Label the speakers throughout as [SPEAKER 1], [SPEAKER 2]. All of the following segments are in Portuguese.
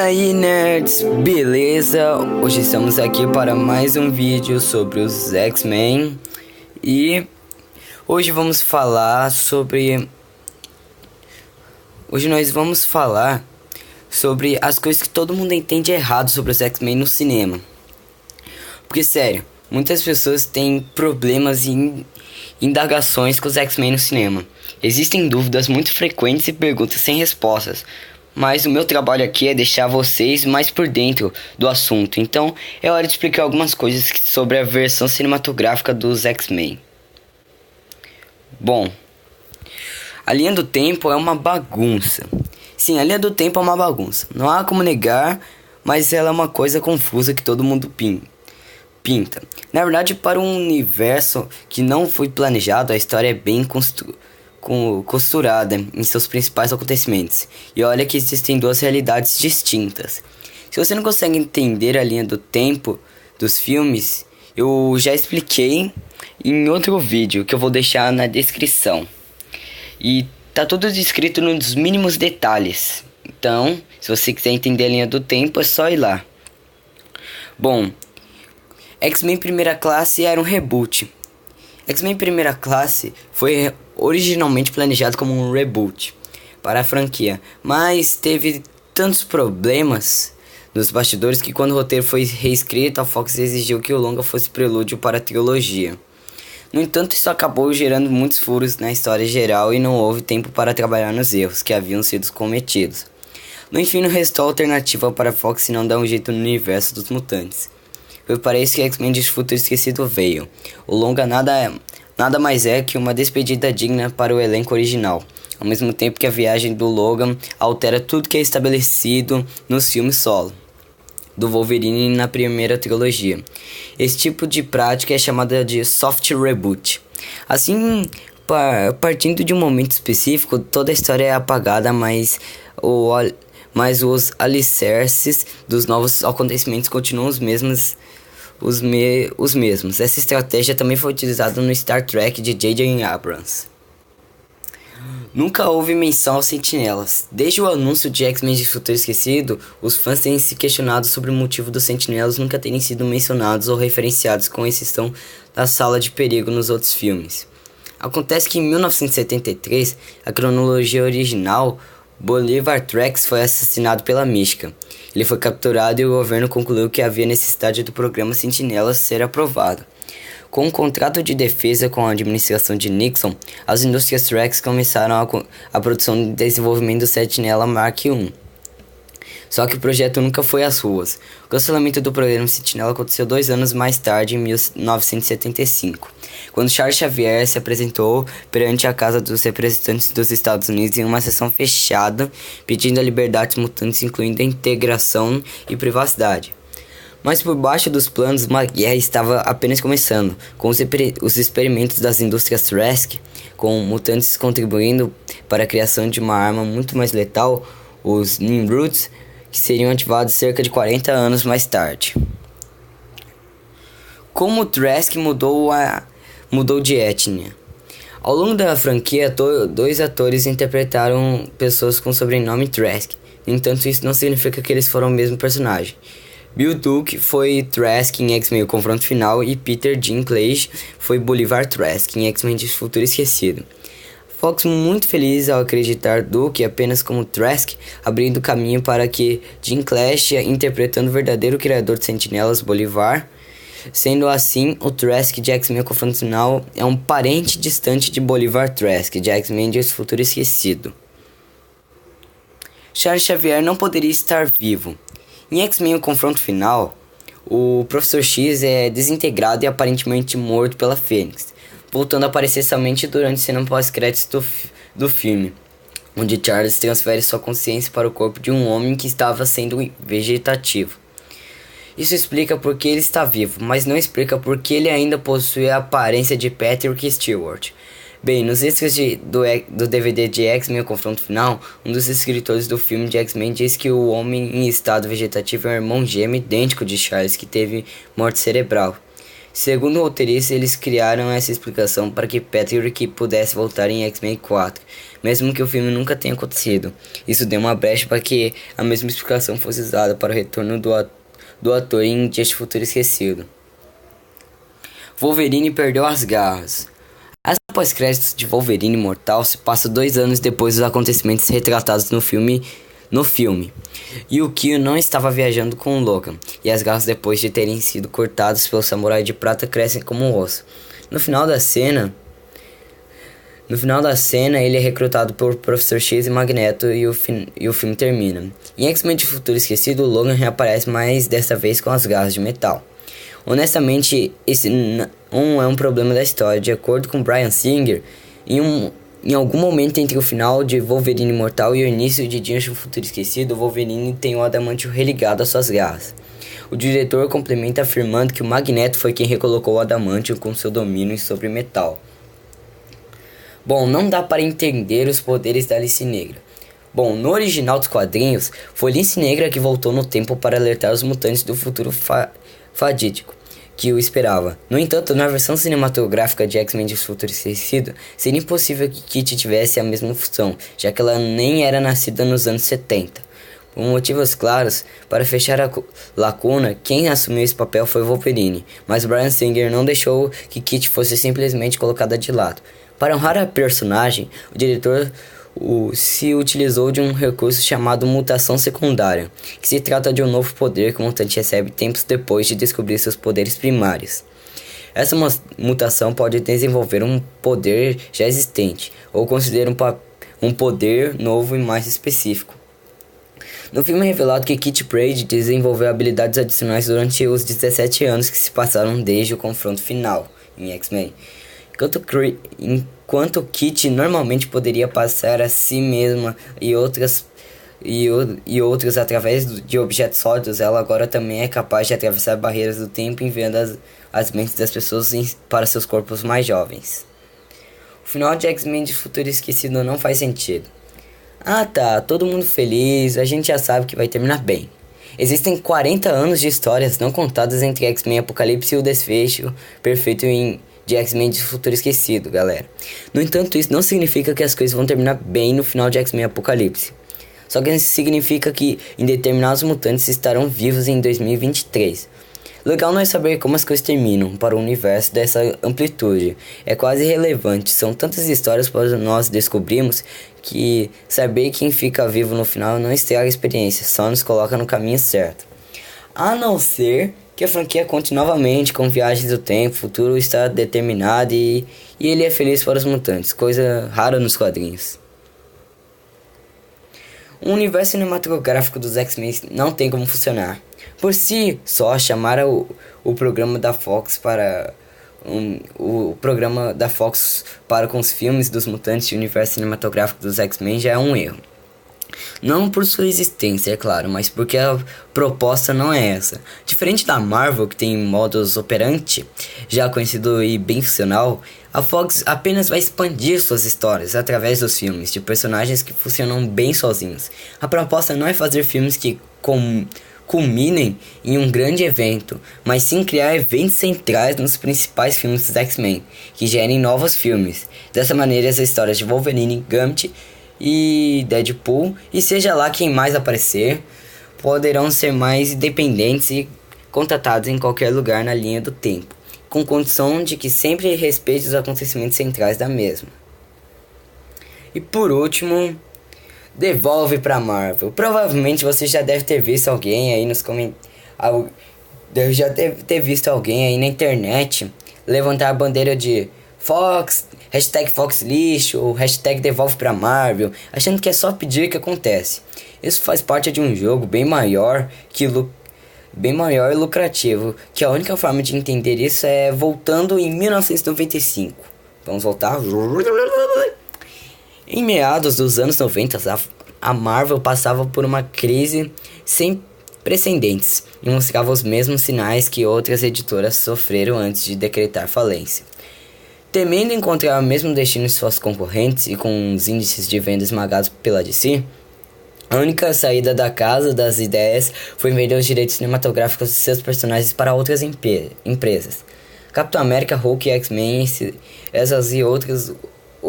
[SPEAKER 1] aí, nerds, beleza? Hoje estamos aqui para mais um vídeo sobre os X-Men. E hoje vamos falar sobre... Hoje nós vamos falar sobre as coisas que todo mundo entende errado sobre os X-Men no cinema. Porque, sério, muitas pessoas têm problemas e indagações com os X-Men no cinema. Existem dúvidas muito frequentes e perguntas sem respostas. Mas o meu trabalho aqui é deixar vocês mais por dentro do assunto. Então é hora de explicar algumas coisas sobre a versão cinematográfica dos X-Men. Bom, a linha do tempo é uma bagunça. Sim, a linha do tempo é uma bagunça. Não há como negar, mas ela é uma coisa confusa que todo mundo pinta. Na verdade, para um universo que não foi planejado, a história é bem costurada em seus principais acontecimentos. E olha que existem duas realidades distintas. Se você não consegue entender a linha do tempo dos filmes, eu já expliquei em outro vídeo que eu vou deixar na descrição. E tá tudo descrito nos mínimos detalhes. Então, se você quiser entender a linha do tempo, é só ir lá. Bom, X-Men Primeira Classe era um reboot. X-Men Primeira Classe foi originalmente planejado como um reboot para a franquia, mas teve tantos problemas nos bastidores que quando o roteiro foi reescrito, a Fox exigiu que o longa fosse prelúdio para a trilogia. No entanto, isso acabou gerando muitos furos na história geral e não houve tempo para trabalhar nos erros que haviam sido cometidos. No fim, não restou alternativa para a Fox senão dar um jeito no universo dos mutantes. Foi para isso que X-Men de Futuro Esquecido veio. O longa nada mais é que uma despedida digna para o elenco original, ao mesmo tempo que a viagem do Logan altera tudo que é estabelecido nos filmes solo do Wolverine na primeira trilogia. Esse tipo de prática é chamada de soft reboot. Assim, partindo de um momento específico, toda a história é apagada, mas os alicerces dos novos acontecimentos continuam os mesmos. Essa estratégia também foi utilizada no Star Trek de J.J. Abrams. Nunca houve menção aos Sentinelas. Desde o anúncio de X-Men de Futuro Esquecido, os fãs têm se questionado sobre o motivo dos Sentinelas nunca terem sido mencionados ou referenciados, com exceção da Sala de Perigo nos outros filmes. Acontece que em 1973, a cronologia original, Bolivar Trax foi assassinado pela Mística. Ele foi capturado e o governo concluiu que havia necessidade do programa Sentinelas ser aprovado. Com um contrato de defesa com a administração de Nixon, as indústrias Trax começaram a produção e desenvolvimento do Sentinela Mark I. Só que o projeto nunca foi às ruas. O cancelamento do programa Sentinela aconteceu 2 anos mais tarde, em 1975, quando Charles Xavier se apresentou perante a Casa dos Representantes dos Estados Unidos em uma sessão fechada, pedindo a liberdade dos mutantes, incluindo a integração e privacidade. Mas por baixo dos planos, uma guerra estava apenas começando, com os experimentos das indústrias Trask, com mutantes contribuindo para a criação de uma arma muito mais letal, os Nimrods, que seriam ativados cerca de 40 anos mais tarde. Como o Trask mudou de etnia. Ao longo da franquia, 2 atores interpretaram pessoas com o sobrenome Trask. No entanto, isso não significa que eles foram o mesmo personagem. Bill Duke foi Trask em X-Men O Confronto Final e Peter Dinklage foi Bolivar Trask em X-Men de Futuro Esquecido. Fox muito feliz ao acreditar Duke apenas como Trask, abrindo caminho para que Dinklage interpretando o verdadeiro criador de Sentinelas, Bolivar. Sendo assim, o Trask de X-Men O Confronto Final é um parente distante de Bolivar Trask de X-Men de Futuro Esquecido. Charles Xavier não poderia estar vivo. Em X-Men O Confronto Final, o Professor X é desintegrado e aparentemente morto pela Fênix, voltando a aparecer somente durante a cena pós-créditos do filme, onde Charles transfere sua consciência para o corpo de um homem que estava sendo vegetativo. Isso explica por que ele está vivo, mas não explica por que ele ainda possui a aparência de Patrick Stewart. Bem, nos extras do DVD de X-Men O Confronto Final, um dos escritores do filme de X-Men diz que o homem em estado vegetativo é um irmão gêmeo idêntico de Charles, que teve morte cerebral. Segundo o roteirista, eles criaram essa explicação para que Patrick pudesse voltar em X-Men 4, mesmo que o filme nunca tenha acontecido. Isso deu uma brecha para que a mesma explicação fosse usada para o retorno do ator em Dias de Futuro Esquecido. Wolverine perdeu as garras. As pós-créditos de Wolverine Imortal se passa 2 anos depois dos acontecimentos retratados no filme. E o Kyo não estava viajando com o Logan, e as garras, depois de terem sido cortadas pelo Samurai de Prata, crescem como um osso. No final da cena, ele é recrutado por Professor X e Magneto e o filme termina. Em X-Men de Futuro Esquecido, o Logan reaparece, mas dessa vez com as garras de metal. Honestamente, esse não é um problema da história. De acordo com Bryan Singer, em algum momento entre o final de Wolverine Imortal e o início de Dias de um Futuro Esquecido, o Wolverine tem o adamantio religado às suas garras. O diretor complementa afirmando que o Magneto foi quem recolocou o adamantio com seu domínio sobre metal. Bom, não dá para entender os poderes da Lince Negra. Bom, no original dos quadrinhos, foi Lince Negra que voltou no tempo para alertar os mutantes do futuro fadídico que o esperava. No entanto, na versão cinematográfica de X-Men de Futuro Esquecido, seria impossível que Kitty tivesse a mesma função, já que ela nem era nascida nos anos 70. Por motivos claros, para fechar a lacuna, quem assumiu esse papel foi Wolverine, mas Bryan Singer não deixou que Kitty fosse simplesmente colocada de lado. Para honrar a personagem, o diretor se utilizou de um recurso chamado mutação secundária, que se trata de um novo poder que o mutante recebe tempos depois de descobrir seus poderes primários. Essa mutação pode desenvolver um poder já existente, ou considerar um poder novo e mais específico. No filme é revelado que Kitty Pryde desenvolveu habilidades adicionais durante os 17 anos que se passaram desde o confronto final em X-Men. Enquanto Kitty normalmente poderia passar a si mesma e outros através de objetos sólidos, ela agora também é capaz de atravessar barreiras do tempo, enviando as mentes das pessoas para seus corpos mais jovens. O final de X-Men de Futuro Esquecido não faz sentido. Ah tá, todo mundo feliz, a gente já sabe que vai terminar bem. Existem 40 anos de histórias não contadas entre X-Men Apocalipse e o desfecho perfeito de X-Men de Futuro Esquecido, galera. No entanto, isso não significa que as coisas vão terminar bem no final de X-Men Apocalipse. Só que isso significa que indeterminados mutantes estarão vivos em 2023. Legal não é saber como as coisas terminam para o universo dessa amplitude. É quase irrelevante. São tantas histórias para nós descobrirmos que saber quem fica vivo no final não estraga a experiência, só nos coloca no caminho certo. A não ser que a franquia conte novamente com viagens do tempo, o futuro está determinado e ele é feliz para os mutantes, coisa rara nos quadrinhos. O universo cinematográfico dos X-Men não tem como funcionar. Por si só, chamar o programa da Fox para com os filmes dos mutantes e o universo cinematográfico dos X-Men já é um erro. Não por sua existência, é claro, mas porque a proposta não é essa. Diferente da Marvel, que tem modus operandi já conhecido e bem funcional, a Fox apenas vai expandir suas histórias através dos filmes de personagens que funcionam bem sozinhos. A proposta não é fazer filmes que culminem em um grande evento, mas sim criar eventos centrais nos principais filmes dos X-Men, que gerem novos filmes. Dessa maneira, as histórias de Wolverine, Gambit e Deadpool, e seja lá quem mais aparecer, poderão ser mais independentes e contratados em qualquer lugar na linha do tempo, com condição de que sempre respeite os acontecimentos centrais da mesma. E por último, devolve pra Marvel. Provavelmente você já deve ter visto alguém aí nos comentários, já deve ter visto alguém aí na internet levantar a bandeira de Fox, hashtag Fox lixo, ou hashtag devolve pra Marvel, achando que é só pedir que acontece. Isso faz parte de um jogo bem maior e lucrativo, que a única forma de entender isso é voltando em 1995. Vamos voltar. Em meados dos anos 90, a Marvel passava por uma crise sem precedentes e mostrava os mesmos sinais que outras editoras sofreram antes de decretar falência. Temendo encontrar o mesmo destino de suas concorrentes e com os índices de venda esmagados pela DC, a única saída da Casa das Ideias foi vender os direitos cinematográficos de seus personagens para outras empresas. Capitão América, Hulk e X-Men, essas e outras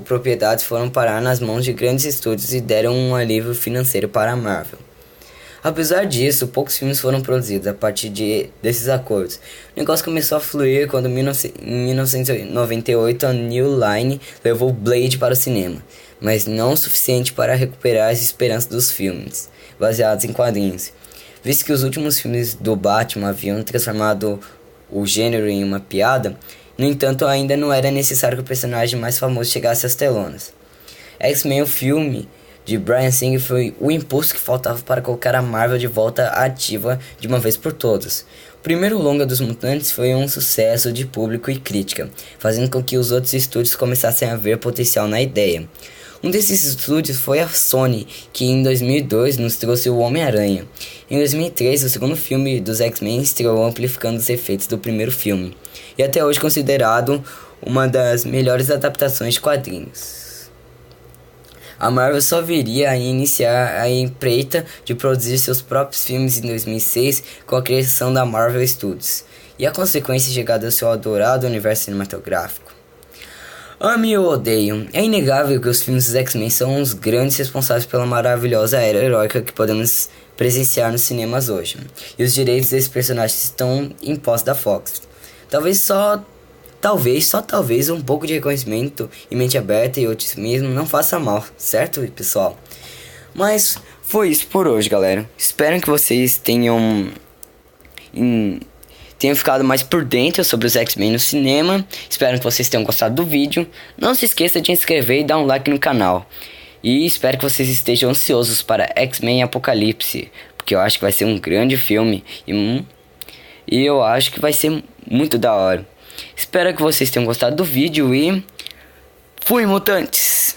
[SPEAKER 1] propriedades foram parar nas mãos de grandes estúdios e deram um alívio financeiro para a Marvel. Apesar disso, poucos filmes foram produzidos a partir desses acordos. O negócio começou a fluir quando, em 1998, a New Line levou Blade para o cinema, mas não o suficiente para recuperar as esperanças dos filmes, baseados em quadrinhos. Visto que os últimos filmes do Batman haviam transformado o gênero em uma piada, no entanto, ainda não era necessário que o personagem mais famoso chegasse às telonas. X-Men, o filme de Bryan Singer, foi o impulso que faltava para colocar a Marvel de volta ativa de uma vez por todas. O primeiro longa dos Mutantes foi um sucesso de público e crítica, fazendo com que os outros estúdios começassem a ver potencial na ideia. Um desses estúdios foi a Sony, que em 2002 nos trouxe o Homem-Aranha. Em 2003, o segundo filme dos X-Men estreou amplificando os efeitos do primeiro filme, e até hoje considerado uma das melhores adaptações de quadrinhos. A Marvel só viria a iniciar a empreita de produzir seus próprios filmes em 2006 com a criação da Marvel Studios, e a consequência chegada ao seu adorado universo cinematográfico. Ame ou odeio, é inegável que os filmes dos X-Men são os grandes responsáveis pela maravilhosa era heróica que podemos presenciar nos cinemas hoje, e os direitos desses personagens estão em posse da Fox. Talvez um pouco de reconhecimento e mente aberta e otimismo não faça mal, certo, pessoal? Mas foi isso por hoje, galera. Espero que vocês tenham ficado mais por dentro sobre os X-Men no cinema. Espero que vocês tenham gostado do vídeo. Não se esqueça de se inscrever e dar um like no canal. E espero que vocês estejam ansiosos para X-Men Apocalipse, porque eu acho que vai ser um grande filme e eu acho que vai ser muito da hora. Espero que vocês tenham gostado do vídeo e fui, mutantes!